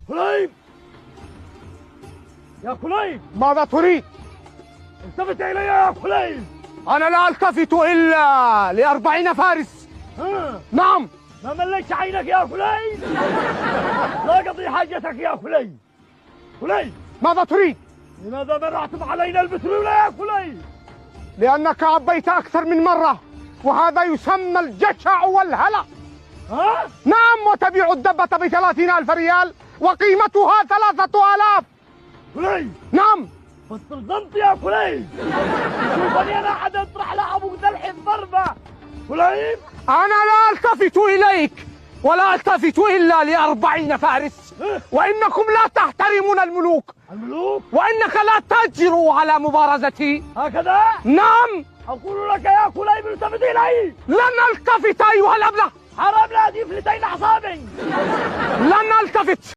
كليب يا كليب، ماذا تريد؟ التفت إلي يا كليب. أنا لا ألتفت إلا ل40 فارس. نعم. ما مليت عينك يا كليب؟ لا قضي حاجتك يا كليب. كليب ماذا تريد؟ لماذا منعتم علينا البترول يا كليب؟ لأنك عبيت أكثر من مرة، وهذا يسمى الجشع والهلع. ها؟ نعم، وتبيع الدبة ب30,000 ريال وقيمتها 3000. كليب نعم. فاسترزمت يا كليب. شوفني أنا حد أطرح لأبوك ذلح الضربة. كليب أنا لا ألتفت إليك ولا ألتفت إلا ل40 فارس، وإنكم لا تحترمون الملوك، وإنك لا تجرؤ على مبارزتي. هكذا؟ نعم. أقول لك يا كليب التفت إلي. لن ألتفت أيها الأبله. حرام لا تفلتين أعصابي. لن ألتفت.